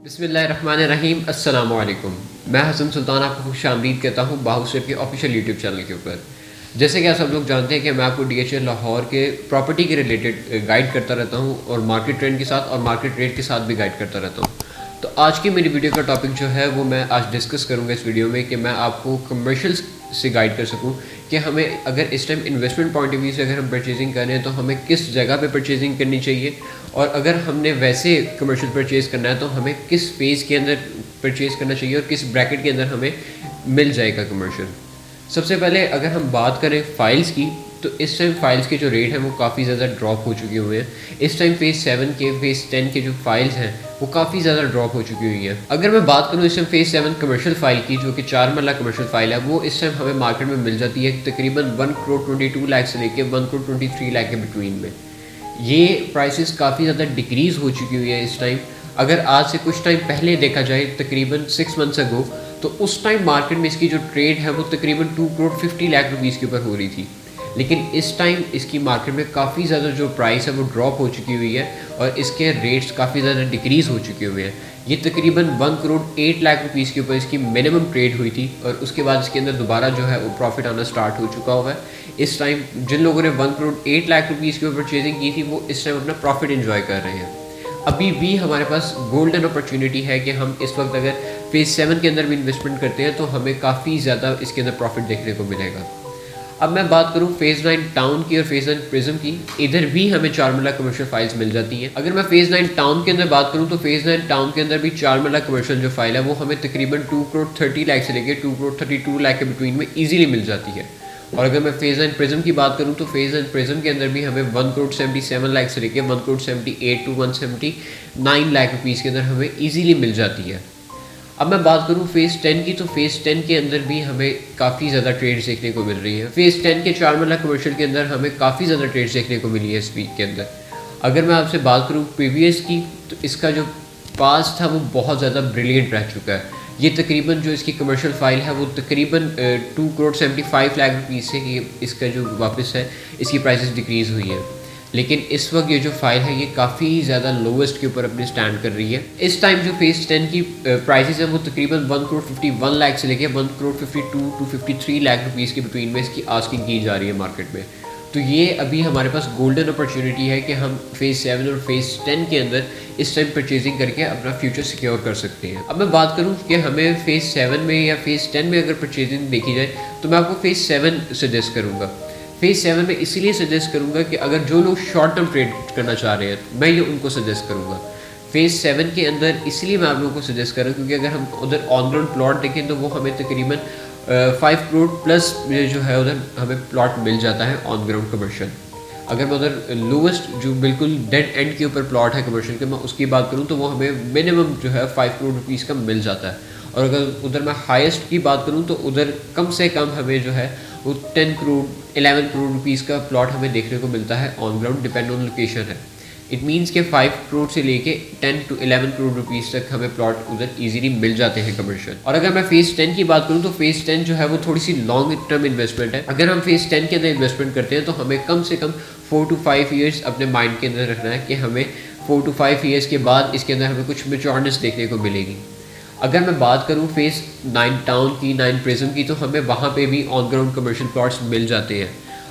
बिस्मिल्लाहिर्रहमानिर्रहीम अस्सलामु अलैकुम। मैं हसन सुल्तान आपको खुशामदीद कहता हूँ बाहुसर के ऑफिशियल यूट्यूब चैनल के ऊपर। जैसे कि आप सब लोग जानते हैं कि मैं आपको DHL लाहौर के प्रॉपर्टी के रिलेटेड गाइड करता रहता हूँ और मार्केट ट्रेंड के साथ और मार्केट रेट के साथ भी गाइड करता रहता हूँ। तो आज की मेरी वीडियो का टॉपिक जो है वो मैं आज डिस्कस करूँगा इस वीडियो में कि मैं आपको कमर्शियल से गाइड कर सकूँ कि हमें अगर इस time investment point of view से अगर हम परचेजिंग कर रहे हैं तो हमें किस जगह पे परचेजिंग करनी चाहिए, और अगर हमने वैसे कमर्शियल परचेज़ करना है तो हमें किस फेज़ के अंदर परचेज़ करना चाहिए और किस ब्रैकेट के अंदर हमें मिल जाएगा कमर्शियल। सबसे पहले अगर हम बात करें फ़ाइल्स की, तो इस टाइम फ़ाइल्स के जो रेट हैं वो काफ़ी ज़्यादा ड्रॉप हो चुके हुए हैं। इस टाइम फेज़ 7 के फेज़ 10 के जो फ़ाइल्स हैं वो काफ़ी ज़्यादा ड्रॉप हो चुकी हुई हैं। अगर मैं बात करूँ इस टाइम फेज़ 7 कमर्शियल फ़ाइल की, जो कि 4 मरला कमर्शियल फ़ाइल है, वो इस टाइम हमें मार्केट में मिल जाती है तकरीबन 1 करोड़ 22 लाख से लेकर 1 करोड़ 23 लाख के बिटवीन में। ये प्राइसेस काफ़ी ज़्यादा डिक्रीज़ हो चुकी हुई है इस टाइम। अगर आज से कुछ टाइम पहले देखा जाए तकरीबन 6 मंथ्स अगो, तो उस टाइम मार्केट में इसकी जो ट्रेड है वो तकरीबन 2 करोड़ 50 लाख रुपीज़ के ऊपर हो रही थी। लेकिन इस टाइम इसकी मार्केट में काफ़ी ज़्यादा जो प्राइस है वो ड्रॉप हो चुकी हुई है और इसके रेट्स काफ़ी ज़्यादा डिक्रीज़ हो चुके हुए हैं। ये तकरीबन 1 करोड़ 8 लाख रुपीज़ के ऊपर इसकी मिनिमम ट्रेड हुई थी और उसके बाद इसके अंदर दोबारा जो है वो प्रॉफिट आना स्टार्ट हो चुका हुआ है। इस टाइम जिन लोगों ने 1 करोड़ 8 लाख रुपीज़ के ऊपर परचेजिंग की थी वो इस टाइम अपना प्रॉफिट इन्जॉय कर रहे हैं। अभी भी हमारे पास गोल्डन अपॉर्चुनिटी है कि हम इस वक्त अगर फेज़ 7 के अंदर भी इन्वेस्टमेंट करते हैं तो हमें काफ़ी ज़्यादा इसके अंदर प्रॉफिट देखने को मिलेगा। अब मैं बात करूँ फेज़ 9 टाउन की और फेज़ 9 प्रिज्म की, इधर भी हमें 4 मरला कमर्शियल फाइल्स मिल जाती हैं। अगर मैं फेज़ 9 टाउन के अंदर बात करूँ तो फेज़ 9 टाउन के अंदर भी 4 मरला कमर्शियल जो फाइल है वो हमें तकरीबन 2 करोड़ 30 लाख से लेकर 2 करोड़ 32 लाख के बिटवीन में ईजिली मिल जाती है। और अगर मैं फेज़ 9 प्रिज्म की बात करूँ तो फेज़ 9 प्रिज्म के अंदर भी हमें 1 करोड़ 77 लाख से लेकर 1 करोड़ 78 टू 179 लाख रुपीज़ के अंदर हमें ईजिली मिल जाती है। अब मैं बात करूँ फेज़ 10 की, तो फेज़ 10 के अंदर भी हमें काफ़ी ज़्यादा ट्रेड्स देखने को मिल रही है। फेज़ 10 के 4 मरला कमर्शियल के अंदर हमें काफ़ी ज़्यादा ट्रेड्स देखने को मिली है इस वीक के अंदर। अगर मैं आपसे बात करूँ प्रीवियस की, तो इसका जो पास था वो बहुत ज़्यादा ब्रिलियंट रह चुका है। ये तकरीबन जो इसकी कमर्शियल फ़ाइल है वो तकरीबन 2 करोड़ 75 लाख रुपीज़ से ये इसका जो वापस है इसकी प्राइसेस डिक्रीज़ हुई है। लेकिन इस वक्त ये जो फाइल है ये काफ़ी ज़्यादा लोवेस्ट के ऊपर अपने स्टैंड कर रही है। इस टाइम जो फेज़ 10 की प्राइसेस है वो तकरीबन 1 करोड़ 51 लाख से लेकर 1 करोड़ 52 टू 53 लाख रुपीज़ के बिटवीन में इसकी आस्किंग की जा रही है मार्केट में। तो ये अभी हमारे पास गोल्डन अपॉर्चुनिटी है कि हम फेज़ 7 और फेज़ 10 के अंदर इस टाइम परचेजिंग करके अपना फ्यूचर सिक्योर कर सकते हैं। अब मैं बात करूँ कि हमें फेज़ 7 में या फेज़ 10 में अगर परचेजिंग देखी जाए तो मैं आपको फेज़ 7 सजेस्ट करूँगा। फेज़ 7 में इसीलिए सजेस्ट करूँगा कि अगर जो लोग शॉर्ट टर्म ट्रेड करना चाह रहे हैं मैं ये उनको सजेस्ट करूँगा। फेज़ 7 के अंदर इसलिए मैं आप लोगों को सजेस्ट कर रहा हूँ क्योंकि अगर हम उधर ऑन ग्राउंड प्लॉट देखें तो वो हमें तकरीबन 5 करोड़ प्लस जो है उधर हमें प्लॉट मिल जाता है ऑन ग्राउंड कमर्शियल। अगर मैं उधर लोवेस्ट जो बिल्कुल डेड एंड के ऊपर प्लॉट है कमर्शियल के, मैं उसकी बात करूँ तो वो हमें मिनिमम जो है 5 करोड़ रुपीज़ का मिल जाता है। और अगर उधर मैं हाईएस्ट की बात करूँ तो उधर कम से कम हमें जो है वो 10 करोड़ 11 करोड़ रुपीज़ का प्लॉट हमें देखने को मिलता है on ground, depend on location है। इट मीन्स के 5 करोड़ से लेके 10 टू 11 करोड़ रुपीज़ तक हमें प्लॉट उधर इजीली मिल जाते हैं कमर्शियल। और अगर मैं फेज़ 10 की बात करूँ तो फेज़ 10 जो है वो थोड़ी सी लॉन्ग टर्म इन्वेस्टमेंट है। अगर हम फेज़ 10 के अंदर इन्वेस्टमेंट करते हैं तो हमें कम से कम 4 टू 5 ईयर्स अपने माइंड के अंदर रखना है कि हमें 4 टू 5 ईयर्स के बाद इसके अंदर हमें कुछ मैच्योरनेस देखने को मिलेगी। अगर मैं बात करूँ फेज़ 9 टाउन की, 9 प्रिज्म की, तो हमें वहाँ पे भी ऑन ग्राउंड कमर्शियल प्लॉट्स मिल जाते हैं।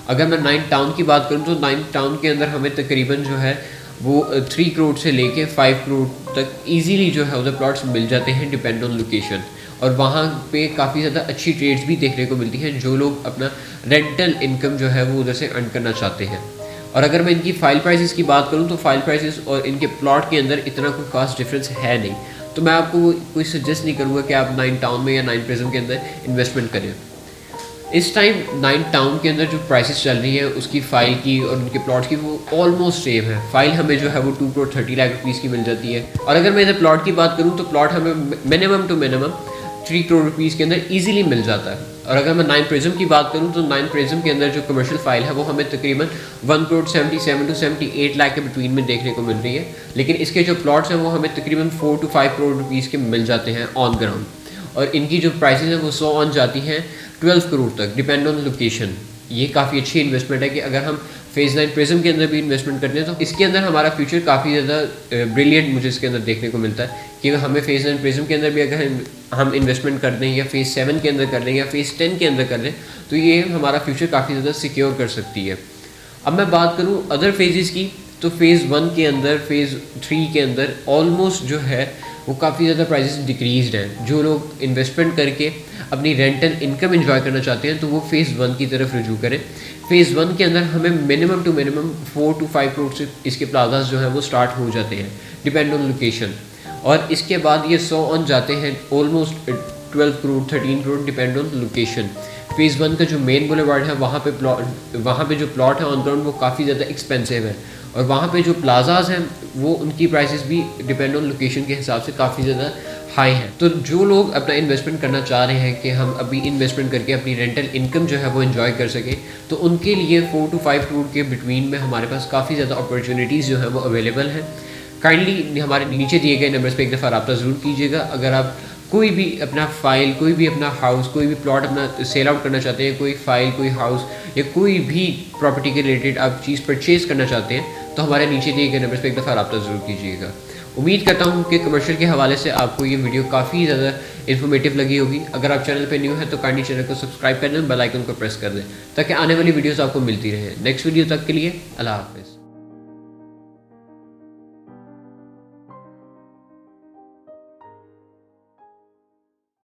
अगर मैं 9 टाउन की बात करूँ तो 9 टाउन के अंदर हमें तकरीबन जो है वो 3 करोड़ से लेके 5 करोड़ तक इजीली जो है उधर प्लॉट्स मिल जाते हैं डिपेंड ऑन लोकेशन। और वहाँ पे काफ़ी ज़्यादा अच्छी ट्रेड्स भी देखने को मिलती हैं जो लोग अपना रेंटल इनकम जो है वो उधर से अर्न करना चाहते हैं। और अगर मैं इनकी फ़ाइल प्राइसेस की बात करूँ तो फ़ाइल प्राइसेस और इनके प्लॉट के अंदर इतना कोई खास डिफरेंस है नहीं, तो मैं आपको कोई सजेस्ट नहीं करूँगा कि आप 9 टाउन में या 9 प्रिज्म के अंदर इन्वेस्टमेंट करें। इस टाइम 9 टाउन के अंदर जो प्राइसेस चल रही हैं उसकी फ़ाइल की और उनके प्लॉट की वो ऑलमोस्ट सेम है। फ़ाइल हमें जो है वो 2 करोड़ 30 लाख रुपीज़ की मिल जाती है। और अगर मैं इधर प्लॉट की बात करूँ तो प्लॉट हमें minimum two minimum 3 crore rupees के अंदर ईजिली मिल जाता है। और अगर मैं 9 प्रिज्म की बात करूँ तो 9 प्रिज्म के अंदर जो कमर्शियल फाइल है वो हमें तकरीबन 1 करोड़ 77 टू 78 लाख के बिटवीन में देखने को मिल रही है। लेकिन इसके जो प्लॉट्स हैं वो हमें तकरीबन 4 टू 5 करोड़ रुपीज़ के मिल जाते हैं ऑन ग्राउंड। और इनकी जो प्राइसेस हैं वो 100 ऑन जाती हैं 12 करोड़ तक, डिपेंड ऑन लोकेशन। ये काफ़ी अच्छी इन्वेस्टमेंट है कि अगर हम फेज़ 9 प्रिज्म के अंदर भी इन्वेस्टमेंट करते हैं, तो इसके अंदर हमारा फ्यूचर काफ़ी ज़्यादा ब्रिलियंट मुझे इसके अंदर देखने को मिलता है कि हमें फेज़ 9 प्रिज्म के अंदर भी अगर हम इन्वेस्टमेंट कर दें या फेज़ 7 के अंदर कर दें या फेज़ 10 के अंदर कर दें, तो ये हमारा फ्यूचर काफ़ी ज़्यादा सिक्योर कर सकती है। अब मैं बात करूँ अदर फेजेस की, तो फेज़ 1 के अंदर, फेज़ 3 के अंदर ऑलमोस्ट जो है वो काफ़ी ज़्यादा प्राइसेस डिक्रीज़ड हैं। जो लोग इन्वेस्टमेंट करके अपनी रेंटल इनकम एंजॉय करना चाहते हैं तो वो फेज़ 1 की तरफ रुजू करें। फेज़ 1 के अंदर हमें minimum two minimum 4 to 5 crore से इसके प्लाजाज जो हैं वो स्टार्ट हो जाते हैं, डिपेंड ऑन लोकेशन, और इसके बाद ये 100 ऑन जाते हैं almost 12 crore 13 crore depend on location. Phase 1 का जो मेन बुलेवार्ड है वहाँ पे जो प्लॉट है ऑन ग्राउंड वो काफ़ी ज़्यादा एक्सपेंसिव है, और वहाँ पे जो प्लाजाज हैं वो उनकी प्राइसेस भी डिपेंड ऑन लोकेशन के हिसाब से काफ़ी ज़्यादा हाई हैं। तो जो लोग अपना इन्वेस्टमेंट करना चाह रहे हैं कि हम अभी इन्वेस्टमेंट करके अपनी रेंटल इनकम जो है वो एंजॉय कर सकें, तो उनके लिए 4 to 5 करोड़ के बिटवीन में हमारे पास काफ़ी ज़्यादा अपॉर्चुनिटीज़ जो है वो अवेलेबल हैं। काइंडली हमारे नीचे दिए गए नंबर्स पे एक दफ़ा रब्ता ज़रूर कीजिएगा। अगर आप कोई भी अपना फ़ाइल, कोई भी अपना हाउस, कोई भी प्लॉट अपना सेल आउट करना चाहते हैं, कोई फ़ाइल, कोई हाउस या कोई भी प्रॉपर्टी के रिलेटेड आप चीज़ परचेज़ करना चाहते हैं, तो हमारे नीचे दिए गए नंबर्स पे एक दफ़ा रब्ता ज़रूर कीजिएगा। उम्मीद करता हूँ कि कमर्शियल के हवाले से आपको ये वीडियो काफ़ी ज़्यादा इन्फॉर्मेटिव लगी होगी। अगर आप चैनल पे न्यू हैं तो काइंडली चैनल को सब्सक्राइब कर दें, बेल आइकन को प्रेस कर दें ताकि आने वाली वीडियोस आपको मिलती रहे। नेक्स्ट वीडियो तक के लिए अल्लाह हाफ़िज़।